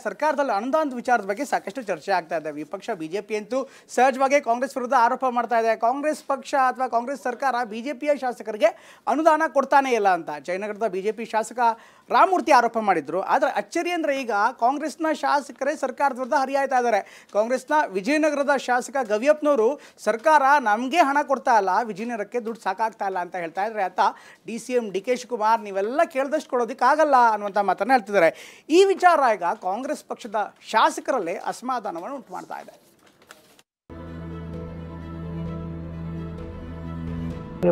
ಸರ್ಕಾರದಲ್ಲಿ ಅನುದಾನದ ವಿಚಾರದ ಬಗ್ಗೆ ಸಾಕಷ್ಟು ಚರ್ಚೆ ಆಗ್ತಾ ಇದೆ. ವಿಪಕ್ಷ ಬಿಜೆಪಿ ಅಂತೂ ಸಹಜವಾಗಿ ಕಾಂಗ್ರೆಸ್ ವಿರುದ್ಧ ಆರೋಪ ಮಾಡ್ತಾ ಇದೆ. ಕಾಂಗ್ರೆಸ್ ಪಕ್ಷ ಅಥವಾ ಕಾಂಗ್ರೆಸ್ ಸರ್ಕಾರ ಬಿಜೆಪಿಯ ಶಾಸಕರಿಗೆ ಅನುದಾನ ಕೊಡ್ತಾನೆ ಇಲ್ಲ ಅಂತ ಜಯನಗರದ ಬಿಜೆಪಿ ಶಾಸಕ ರಾಮಮೂರ್ತಿ ಆರೋಪ ಮಾಡಿದ್ರು. ಆದರೆ ಅಚ್ಚರಿ ಅಂದರೆ ಈಗ ಕಾಂಗ್ರೆಸ್ನ ಶಾಸಕರೇ ಸರ್ಕಾರದ ವಿರುದ್ಧ ಹರಿಯಾಯ್ತಾ ಇದ್ದಾರೆ. ಕಾಂಗ್ರೆಸ್ನ ವಿಜಯನಗರದ ಶಾಸಕ ಗವಿಯಪ್ಪನವರು ಸರ್ಕಾರ ನಮಗೆ ಹಣ ಕೊಡ್ತಾ ಇಲ್ಲ, ವಿಜಯನಗರಕ್ಕೆ ದುಡ್ಡು ಸಾಕಾಗ್ತಾ ಇಲ್ಲ ಅಂತ ಹೇಳ್ತಾ ಇದ್ದಾರೆ. ಆತ DCM DK ಶಿವಕುಮಾರ್ ನೀವೆಲ್ಲ ಕೇಳಿದಷ್ಟು ಕೊಡೋದಕ್ಕಾಗಲ್ಲ ಅನ್ನುವಂಥ ಮಾತನ್ನು ಹೇಳ್ತಿದ್ದಾರೆ. ಈ ವಿಚಾರ ಈಗ ಕಾಂಗ್ರೆಸ್ ಪಕ್ಷದ ಶಾಸಕರಲ್ಲೇ ಅಸಮಾಧಾನವನ್ನು ಉಂಟು ಮಾಡ್ತಾ ಇದೆ.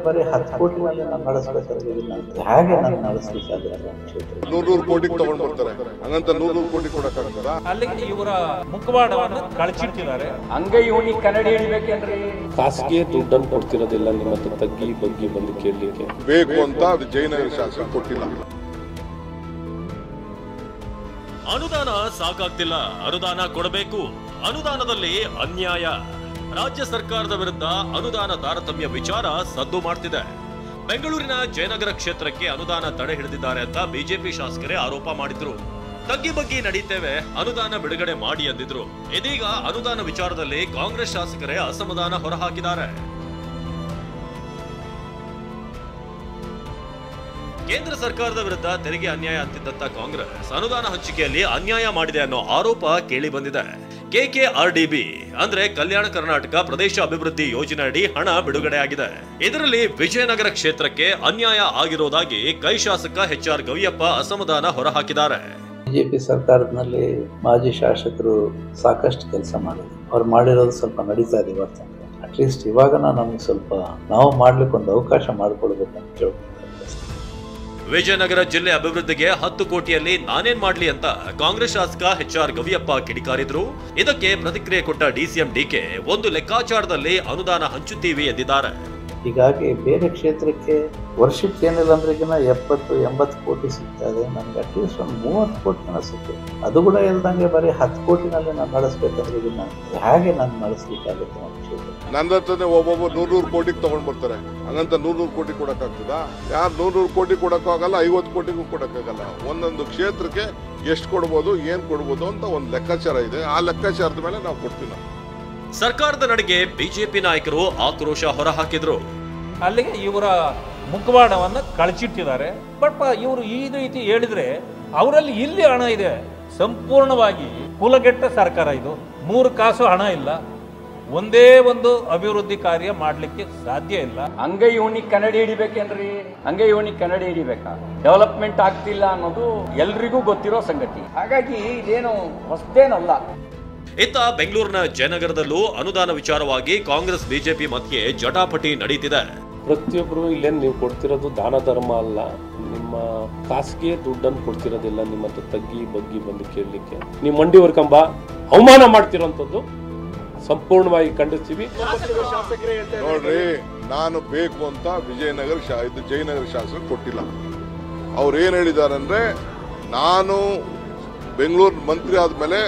ಬರೀ 10 ಕೋಟಿ ನಾನು ನಡೆಸಬೇಕಾಗಿಲ್ಲ ಅಂತ ಹೇಗೆ ನಾನು ನಡೆಸಬೇಕಾದ್ರೆ 100 ಕೋಟಿಗೆ ತಗೊಂಡು ಬರ್ತಾರೆ. ಹಂಗಂತ 100 ಕೋಟಿ ಕೊಡಕ್ಕಾಗ್ತದಾ? ಅಲ್ಲಿಗೆ ಇವರ ಮುಖವಾಡವನ್ನು ಕಳಚಿಟ್ಟಿದ್ದಾರೆ. ಹಂಗೆ ಇವನಿಗೆ ಕನ್ನಡಿ ಹಿಡಿಬೇಕೇನ್ರಿ? ಖಾಸಗಿ ದುಡ್ಡನ್ನು ಕೊಡ್ತಿರೋದಿಲ್ಲ ನಿಮ್ಮ ಹತ್ರ ತಗ್ಗಿ ಬಗ್ಗಿ ಬಂದು ಕೇಳಲಿಕ್ಕೆ ಬೇಕು ಅಂತ ಜಯನಗರ ಶಾಸಕ ಕೊಟ್ಟಿಲ್ಲ. ಅನುದಾನ ಸಾಕಾಗ್ತಿಲ್ಲ, ಅನುದಾನ ಕೊಡಬೇಕು. ಅನುದಾನದಲ್ಲಿ ಅನ್ಯಾಯ. ರಾಜ್ಯ ಸರ್ಕಾರದ ವಿರುದ್ಧ ಅನುದಾನ ತಾರತಮ್ಯ ವಿಚಾರ ಸದ್ದು ಮಾಡ್ತಿದೆ. ಬೆಂಗಳೂರಿನ ಜಯನಗರ ಕ್ಷೇತ್ರಕ್ಕೆ ಅನುದಾನ ತಡೆ ಹಿಡಿದಿದ್ದಾರೆ ಅಂತ ಬಿಜೆಪಿ ಶಾಸಕರೇ ಆರೋಪ ಮಾಡಿದ್ರು. ತಗ್ಗಿ ಬಗ್ಗಿ ನಡೀತೇವೆ, ಅನುದಾನ ಬಿಡುಗಡೆ ಮಾಡಿ ಅಂದಿದ್ರು. ಇದೀಗ ಅನುದಾನ ವಿಚಾರದಲ್ಲಿ ಕಾಂಗ್ರೆಸ್ ಶಾಸಕರೇ ಅಸಮಾಧಾನ ಹೊರಹಾಕಿದ್ದಾರೆ. ಕೇಂದ್ರ ಸರ್ಕಾರದ ವಿರುದ್ಧ ತೆರಿಗೆ ಅನ್ಯಾಯ ಅಂತಿದ್ದಂತ ಕಾಂಗ್ರೆಸ್ ಅನುದಾನ ಹಂಚಿಕೆಯಲ್ಲಿ ಅನ್ಯಾಯ ಮಾಡಿದೆ ಅನ್ನೋ ಆರೋಪ ಕೇಳಿ ಬಂದಿದೆ. KKRDB ಅಂದ್ರೆ ಕಲ್ಯಾಣ ಕರ್ನಾಟಕ ಪ್ರದೇಶ ಅಭಿವೃದ್ಧಿ ಯೋಜನೆ ಅಡಿ ಹಣ ಬಿಡುಗಡೆ ಆಗಿದೆ. ಇದರಲ್ಲಿ ವಿಜಯನಗರ ಕ್ಷೇತ್ರಕ್ಕೆ ಅನ್ಯಾಯ ಆಗಿರೋದಾಗಿ ಕೈ ಶಾಸಕ HR ಗವಿಯಪ್ಪ ಅಸಮಾಧಾನ ಹೊರಹಾಕಿದ್ದಾರೆ. ಬಿಜೆಪಿ ಸರ್ಕಾರದಲ್ಲಿ ಮಾಜಿ ಶಾಸಕರು ಸಾಕಷ್ಟು ಕೆಲಸ ಮಾಡಿದ್ರು. ಅವ್ರು ಮಾಡಿರೋದು ಸ್ವಲ್ಪ ನಡೀತಾ ಇದೆ. ಇವತ್ತು ಅಟ್ಲೀಸ್ಟ್ ಇವಾಗ ನಮ್ಗೆ ಸ್ವಲ್ಪ ನಾವು ಮಾಡ್ಲಿಕ್ಕೆ ಒಂದು ಅವಕಾಶ ಮಾಡಿಕೊಡ್ಬೇಕಂತ ಕೇಳ್ಬೋದು. ವಿಜಯನಗರ ಜಿಲ್ಲೆ ಅಭಿವೃದ್ಧಿಗೆ 10 ಕೋಟಿಯಲ್ಲಿ ನಾನೇನ್ ಮಾಡ್ಲಿ ಅಂತ ಕಾಂಗ್ರೆಸ್ ಶಾಸಕ HR ಗವಿಯಪ್ಪ ಕಿಡಿಕಾರಿದ್ರು. ಇದಕ್ಕೆ ಪ್ರತಿಕ್ರಿಯೆ ಕೊಟ್ಟ DCM DK ಒಂದು ಲೆಕ್ಕಾಚಾರದಲ್ಲಿ ಅನುದಾನ ಹಂಚುತ್ತೀವಿ ಎಂದಿದ್ದಾರೆ. ಹೀಗಾಗಿ ಬೇರೆ ಕ್ಷೇತ್ರಕ್ಕೆ ವರ್ಷಕ್ಕೆ ಏನಿಲ್ಲ ಅಂದ್ರೆ 70-80 ಕೋಟಿ ಸಿಗ್ತಾ ಇದೆ. ನಮ್ಗೆ ಅಟ್ಲೀಸ್ಟ್ ಒಂದು 30 ಕೋಟಿನ ಸಿಗ್ತದೆ. ಅದು ಕೂಡ ಇಲ್ದಂಗೆ ಬರೀ 10 ಕೋಟಿನಲ್ಲಿ ನಾನು ನಡೆಸ್ಬೇಕಾದ್ರೆ ಹೇಗೆ ನಾನು ನಡೆಸ್ಲಿಕ್ಕಾಗುತ್ತೆ ನಮ್ಮ ಕ್ಷೇತ್ರ? ನನ್ನ ಹತ್ರನೇ ಒಬ್ಬೊಬ್ಬರು 100 ಕೋಟಿಗೆ ತಗೊಂಡು ಬರ್ತಾರೆ. ಹಂಗಂತ 100 ಕೋಟಿ ಕೊಡಕ್ಕಾಗ್ತದಾ? ಯಾರು 100 ಕೋಟಿ ಕೊಡಕ್ಕಾಗಲ್ಲ, 50 ಕೋಟಿಗೂ ಕೊಡಕ್ಕಾಗಲ್ಲ. ಒಂದೊಂದು ಕ್ಷೇತ್ರಕ್ಕೆ ಎಷ್ಟು ಕೊಡ್ಬೋದು, ಏನ್ ಕೊಡ್ಬೋದು ಅಂತ ಒಂದು ಲೆಕ್ಕಾಚಾರ ಇದೆ. ಆ ಲೆಕ್ಕಾಚಾರದ ಮೇಲೆ ನಾವು ಕೊಡ್ತೀವಿ. ಸರ್ಕಾರದ ನಡೆಗೆ ಬಿಜೆಪಿ ನಾಯಕರು ಆಕ್ರೋಶ ಹೊರಹಾಕಿದ್ರು. ಅಲ್ಲಿಗೆ ಇವರ ಮುಖವಾಡವನ್ನು ಕಳಚಿಟ್ಟಿದ್ದಾರೆ. ಬಟ್ ಇವರು ಈ ರೀತಿ ಹೇಳಿದ್ರೆ ಅವರಲ್ಲಿ ಇಲ್ಲಿ ಹಣ ಇದೆ. ಸಂಪೂರ್ಣವಾಗಿ ಕುಲಗೆಟ್ಟ ಸರ್ಕಾರ ಇದು. 3 ಕಾಸು ಹಣ ಇಲ್ಲ. ಒಂದೇ ಒಂದು ಅಭಿವೃದ್ಧಿ ಕಾರ್ಯ ಮಾಡ್ಲಿಕ್ಕೆ ಸಾಧ್ಯ ಇಲ್ಲ. ಹಂಗೆ ಇವನಿಗೆ ಕನ್ನಡಿ ಹಿಡಿಬೇಕೇನ್ರಿ? ಹಂಗೆ ಇವನಿಗೆ ಕನ್ನಡಿ ಹಿಡಿಬೇಕಾ? ಡೆವಲಪ್ಮೆಂಟ್ ಆಗ್ತಿಲ್ಲ ಅನ್ನೋದು ಎಲ್ರಿಗೂ ಗೊತ್ತಿರೋ ಸಂಗತಿ. ಹಾಗಾಗಿ ಇದೇನು ಹೊಸದೇನಲ್ಲ. ಇತ್ತ ಬೆಂಗಳೂರಿನ ಜಯನಗರದಲ್ಲೂ ಅನುದಾನ ವಿಚಾರವಾಗಿ ಕಾಂಗ್ರೆಸ್ ಬಿಜೆಪಿ ಮಧ್ಯೆ ಜಟಾಪಟಿ ನಡೀತಿದೆ. ಪ್ರತಿಯೊಬ್ಬರು ಇಲ್ಲೇನು ನೀವು ಕೊಡ್ತಿರೋದು ದಾನ ಧರ್ಮ ಅಲ್ಲ, ನಿಮ್ಮ ಖಾಸಗಿ ದುಡ್ಡನ್ನು ಕೊಡ್ತಿರೋದಿಲ್ಲ ನಿಮ್ಮ ಹತ್ರ ತಗ್ಗಿ ಬಗ್ಗಿ ಬಂದು ಕೇಳಲಿಕ್ಕೆ. ನೀವು ಮಂಡಿ ವರ್ಕಂಬ ಅವಮಾನ ಮಾಡ್ತಿರೋಂಥದ್ದು ಸಂಪೂರ್ಣವಾಗಿ ಖಂಡಿಸ್ತೀವಿ. ನೋಡ್ರಿ, ನಾನು ಬೇಕು ಅಂತ ಜಯನಗರ ಶಾಸಕ ಕೊಟ್ಟಿಲ್ಲ. ಅವ್ರು ಏನ್ ಹೇಳಿದ್ದಾರೆ ಅಂದ್ರೆ, ನಾನು ಬೆಂಗಳೂರು ಮಂತ್ರಿ ಆದ್ಮೇಲೆ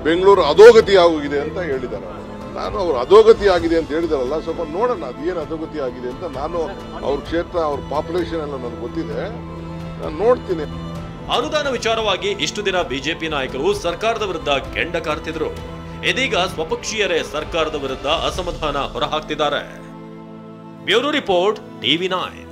ಬೆಂಗಳೂರು ಅಧೋಗತಿ ಆಗಿದೆ ಅಂತ ಹೇಳಿದ್ದಾರೆ. ನಾನು ಅವ್ರು ಅಧೋಗತಿ ಆಗಿದೆ ಅಂತ ಹೇಳಿದಾರಲ್ಲ, ಸ್ವಲ್ಪ ನೋಡೋಣ ಅದೇನು ಅಧೋಗತಿ ಆಗಿದೆ ಅಂತ. ನಾನು ಅವ್ರ ಕ್ಷೇತ್ರ, ಅವ್ರ ಪಾಪ್ಯುಲೇಷನ್ ಎಲ್ಲ ನನಗೆ ಗೊತ್ತಿದೆ, ನಾನು ನೋಡ್ತೀನಿ. ಅನುದಾನ ವಿಚಾರವಾಗಿ ಇಷ್ಟು ದಿನ ಬಿಜೆಪಿ ನಾಯಕರು ಸರ್ಕಾರದ ವಿರುದ್ಧ ಕೆಂಡ ಕಾರ್ತಿದ್ರು. ಇದೀಗ ಸ್ವಪಕ್ಷೀಯರೇ ಸರ್ಕಾರದ ವಿರುದ್ಧ ಅಸಮಾಧಾನ ಹೊರಹಾಕ್ತಿದ್ದಾರೆ. Bureau report TV9.